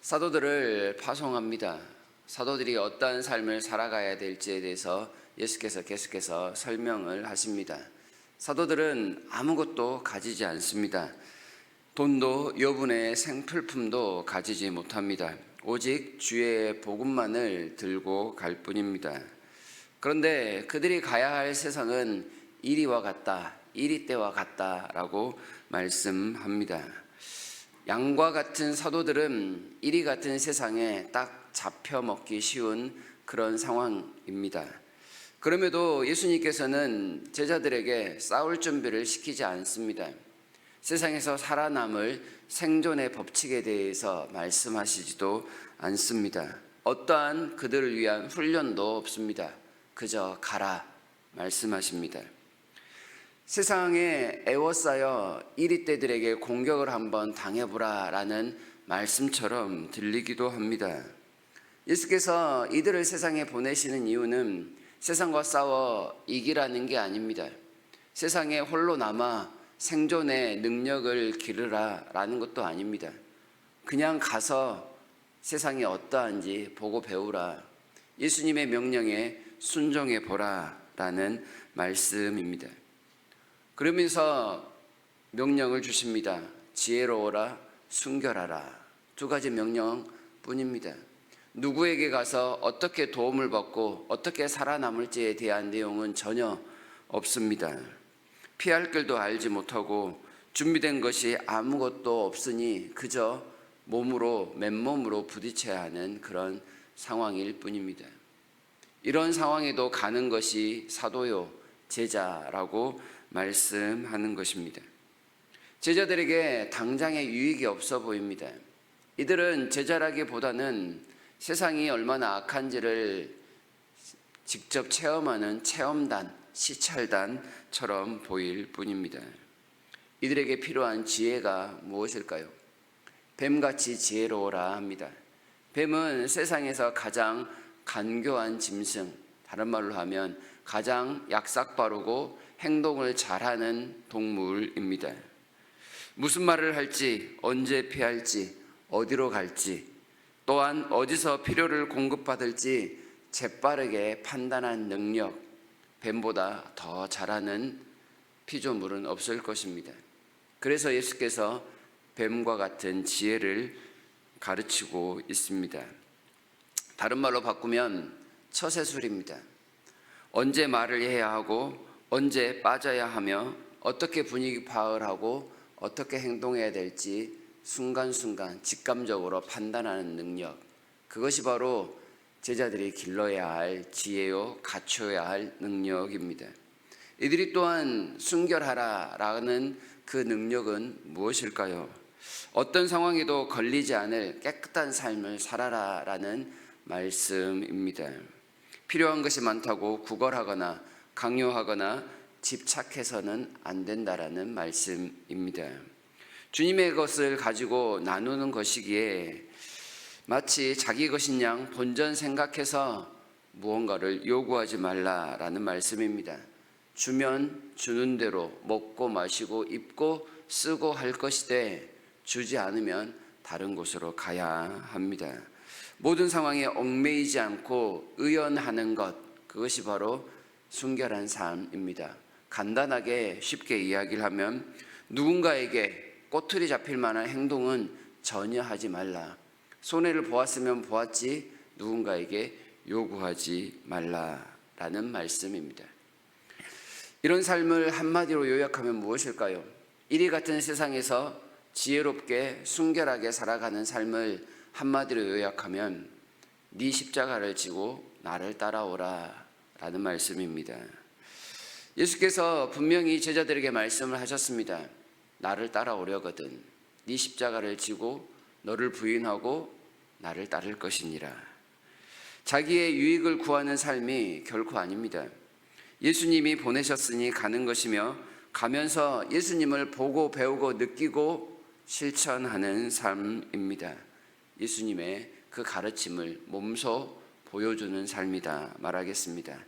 사도들을 파송합니다. 사도들이 어떠한 삶을 살아가야 될지에 대해서 예수께서 계속해서 설명을 하십니다. 사도들은 아무것도 가지지 않습니다. 돈도 여분의 생필품도 가지지 못합니다. 오직 주의 복음만을 들고 갈 뿐입니다. 그런데 그들이 가야 할 세상은 이리와 같다, 이리 때와 같다라고 말씀합니다. 양과 같은 사도들은 이리 같은 세상에 딱 잡혀 먹기 쉬운 그런 상황입니다. 그럼에도 예수님께서는 제자들에게 싸울 준비를 시키지 않습니다. 세상에서 살아남을 생존의 법칙에 대해서 말씀하시지도 않습니다. 어떠한 그들을 위한 훈련도 없습니다. 그저 가라 말씀하십니다. 세상에 애워싸여 이리 때들에게 공격을 한번 당해보라 라는 말씀처럼 들리기도 합니다. 예수께서 이들을 세상에 보내시는 이유는 세상과 싸워 이기라는 게 아닙니다. 세상에 홀로 남아 생존의 능력을 기르라 라는 것도 아닙니다. 그냥 가서 세상이 어떠한지 보고 배우라, 예수님의 명령에 순종해 보라 라는 말씀입니다. 그러면서 명령을 주십니다. 지혜로워라, 순결하라. 두 가지 명령뿐입니다. 누구에게 가서 어떻게 도움을 받고 어떻게 살아남을지에 대한 내용은 전혀 없습니다. 피할 길도 알지 못하고 준비된 것이 아무것도 없으니 그저 맨몸으로 부딪혀야 하는 그런 상황일 뿐입니다. 이런 상황에도 가는 것이 사도요, 제자라고 말씀하는 것입니다. 제자들에게 당장의 유익이 없어 보입니다. 이들은 제자라기보다는 세상이 얼마나 악한지를 직접 체험하는 체험단, 시찰단처럼 보일 뿐입니다. 이들에게 필요한 지혜가 무엇일까요? 뱀같이 지혜로워라 합니다. 뱀은 세상에서 가장 간교한 짐승, 다른 말로 하면 가장 약삭빠르고 행동을 잘하는 동물입니다. 무슨 말을 할지, 언제 피할지, 어디로 갈지, 또한 어디서 필요를 공급받을지 재빠르게 판단한 능력, 뱀보다 더 잘하는 피조물은 없을 것입니다. 그래서 예수께서 뱀과 같은 지혜를 가르치고 있습니다. 다른 말로 바꾸면 처세술입니다. 언제 말을 해야 하고 언제 빠져야 하며 어떻게 분위기 파악을 하고 어떻게 행동해야 될지 순간순간 직감적으로 판단하는 능력, 그것이 바로 제자들이 길러야 할 지혜요, 갖춰야 할 능력입니다. 이들이 또한 순결하라라는 그 능력은 무엇일까요? 어떤 상황에도 걸리지 않을 깨끗한 삶을 살아라라는 말씀입니다. 필요한 것이 많다고 구걸하거나 강요하거나 집착해서는 안 된다라는 말씀입니다. 주님의 것을 가지고 나누는 것이기에 마치 자기 것인 양 본전 생각해서 무언가를 요구하지 말라라는 말씀입니다. 주면 주는 대로 먹고 마시고 입고 쓰고 할 것이되 주지 않으면 다른 곳으로 가야 합니다. 모든 상황에 얽매이지 않고 의연하는 것, 그것이 바로 순결한 삶입니다. 간단하게 쉽게 이야기를 하면 누군가에게 꼬투리 잡힐 만한 행동은 전혀 하지 말라. 손해를 보았으면 보았지 누군가에게 요구하지 말라라는 말씀입니다. 이런 삶을 한마디로 요약하면 무엇일까요? 이리 같은 세상에서 지혜롭게 순결하게 살아가는 삶을 한마디로 요약하면 네 십자가를 지고 나를 따라오라 라는 말씀입니다. 예수께서 분명히 제자들에게 말씀을 하셨습니다. 나를 따라오려거든 네 십자가를 지고 너를 부인하고 나를 따를 것이니라. 자기의 유익을 구하는 삶이 결코 아닙니다. 예수님이 보내셨으니 가는 것이며 가면서 예수님을 보고 배우고 느끼고 실천하는 삶입니다. 예수님의 그 가르침을 몸소 보여주는 삶이다 말하겠습니다.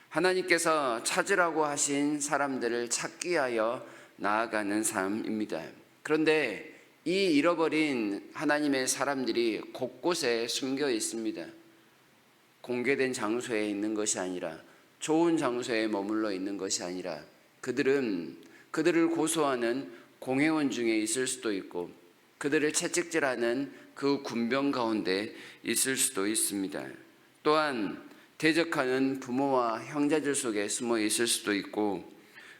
하나님께서 찾으라고 하신 사람들을 찾기 위하여 나아가는 삶입니다. 그런데 이 잃어버린 하나님의 사람들이 곳곳에 숨겨 있습니다. 공개된 장소에 있는 것이 아니라, 좋은 장소에 머물러 있는 것이 아니라, 그들은 그들을 고소하는 공회원 중에 있을 수도 있고, 그들을 채찍질하는 그 군병 가운데 있을 수도 있습니다. 또한 대적하는 부모와 형제들 속에 숨어 있을 수도 있고,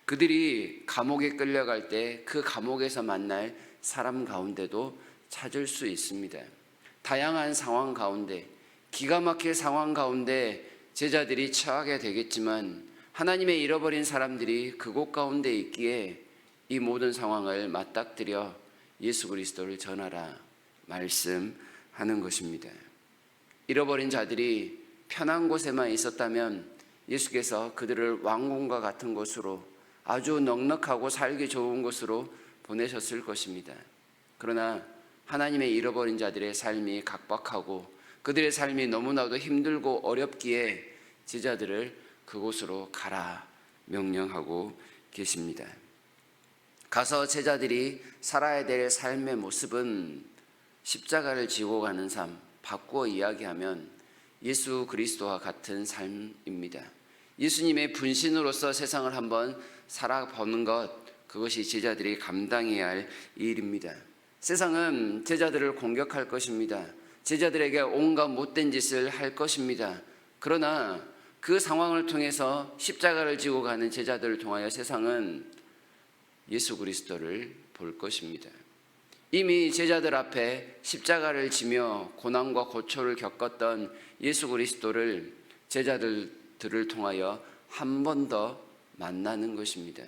그들이 감옥에 끌려갈 때 그 감옥에서 만날 사람 가운데도 찾을 수 있습니다. 다양한 상황 가운데, 기가 막힐 상황 가운데 제자들이 처하게 되겠지만, 하나님의 잃어버린 사람들이 그곳 가운데 있기에 이 모든 상황을 맞닥뜨려 예수 그리스도를 전하라 말씀하는 것입니다. 잃어버린 자들이 편한 곳에만 있었다면 예수께서 그들을 왕궁과 같은 곳으로, 아주 넉넉하고 살기 좋은 곳으로 보내셨을 것입니다. 그러나 하나님의 잃어버린 자들의 삶이 각박하고 그들의 삶이 너무나도 힘들고 어렵기에 제자들을 그곳으로 가라 명령하고 계십니다. 가서 제자들이 살아야 될 삶의 모습은 십자가를 지고 가는 삶, 바꾸어 이야기하면 예수 그리스도와 같은 삶입니다. 예수님의 분신으로서 세상을 한번 살아보는 것, 그것이 제자들이 감당해야 할 일입니다. 세상은 제자들을 공격할 것입니다. 제자들에게 온갖 못된 짓을 할 것입니다. 그러나 그 상황을 통해서 십자가를 지고 가는 제자들을 통하여 세상은 예수 그리스도를 볼 것입니다. 이미 제자들 앞에 십자가를 지며 고난과 고초를 겪었던 예수 그리스도를 제자들을 통하여 한 번 더 만나는 것입니다.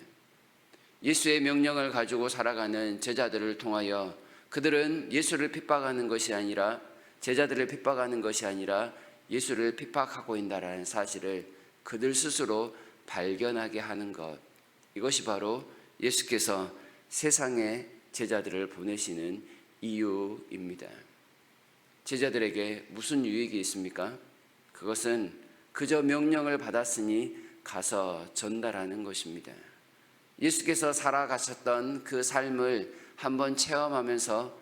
예수의 명령을 가지고 살아가는 제자들을 통하여 그들은 예수를 핍박하는 것이 아니라, 제자들을 핍박하는 것이 아니라 예수를 핍박하고 있다는 사실을 그들 스스로 발견하게 하는 것, 이것이 바로 예수께서 세상에 제자들을 보내시는 이유입니다. 제자들에게 무슨 유익이 있습니까? 그것은 그저 명령을 받았으니 가서 전달하는 것입니다. 예수께서 살아가셨던 그 삶을 한번 체험하면서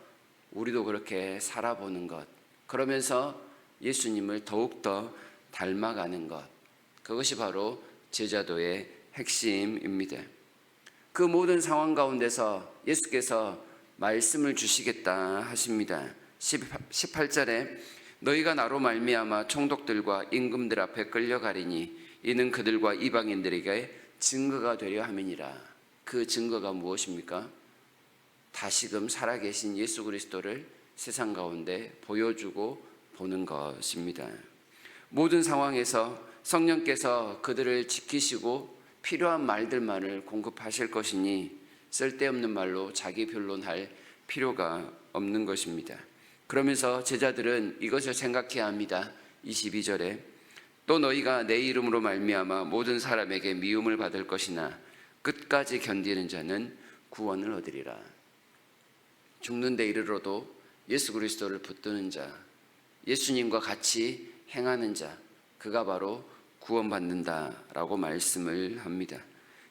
우리도 그렇게 살아보는 것, 그러면서 예수님을 더욱더 닮아가는 것, 그것이 바로 제자도의 핵심입니다. 그 모든 상황 가운데서 예수께서 말씀을 주시겠다 하십니다. 18절에 너희가 나로 말미암아 총독들과 임금들 앞에 끌려가리니 이는 그들과 이방인들에게 증거가 되려 함이니라. 그 증거가 무엇입니까? 다시금 살아계신 예수 그리스도를 세상 가운데 보여주고 보는 것입니다. 모든 상황에서 성령께서 그들을 지키시고 필요한 말들만을 공급하실 것이니 쓸데없는 말로 자기 변론할 필요가 없는 것입니다. 그러면서 제자들은 이것을 생각해야 합니다. 22절에 또 너희가 내 이름으로 말미암아 모든 사람에게 미움을 받을 것이나 끝까지 견디는 자는 구원을 얻으리라. 죽는 데 이르러도 예수 그리스도를 붙드는 자, 예수님과 같이 행하는 자, 그가 바로 구원받는다라고 말씀을 합니다.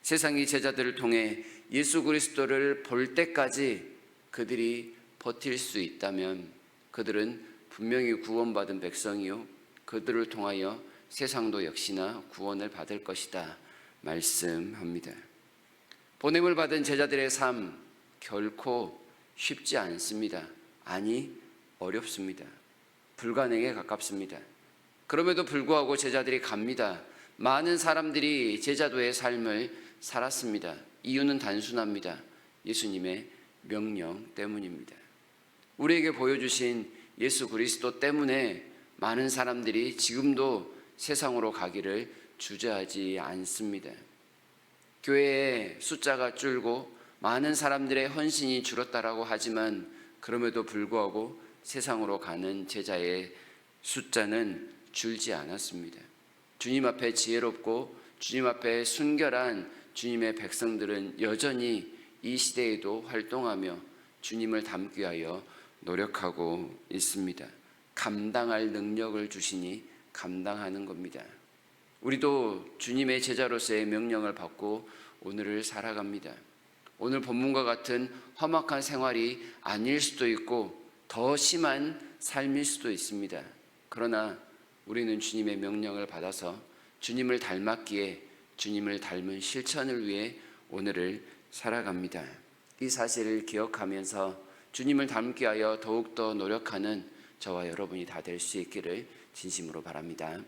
세상이 제자들을 통해 예수 그리스도를 볼 때까지 그들이 버틸 수 있다면 그들은 분명히 구원받은 백성이요, 그들을 통하여 세상도 역시나 구원을 받을 것이다 말씀합니다. 보냄을 받은 제자들의 삶 결코 쉽지 않습니다. 아니, 어렵습니다. 불가능에 가깝습니다. 그럼에도 불구하고 제자들이 갑니다. 많은 사람들이 제자도의 삶을 살았습니다. 이유는 단순합니다. 예수님의 명령 때문입니다. 우리에게 보여주신 예수 그리스도 때문에 많은 사람들이 지금도 세상으로 가기를 주저하지 않습니다. 교회의 숫자가 줄고 많은 사람들의 헌신이 줄었다라고 하지만 그럼에도 불구하고 세상으로 가는 제자의 숫자는 줄지 않았습니다. 주님 앞에 지혜롭고 주님 앞에 순결한 주님의 백성들은 여전히 이 시대에도 활동하며 주님을 닮기 위하여 노력하고 있습니다. 감당할 능력을 주시니 감당하는 겁니다. 우리도 주님의 제자로서의 명령을 받고 오늘을 살아갑니다. 오늘 본문과 같은 험악한 생활이 아닐 수도 있고 더 심한 삶일 수도 있습니다. 그러나 우리는 주님의 명령을 받아서 주님을 닮았기에 주님을 닮은 실천을 위해 오늘을 살아갑니다. 이 사실을 기억하면서 주님을 닮게 하여 더욱더 노력하는 저와 여러분이 다 될 수 있기를 진심으로 바랍니다.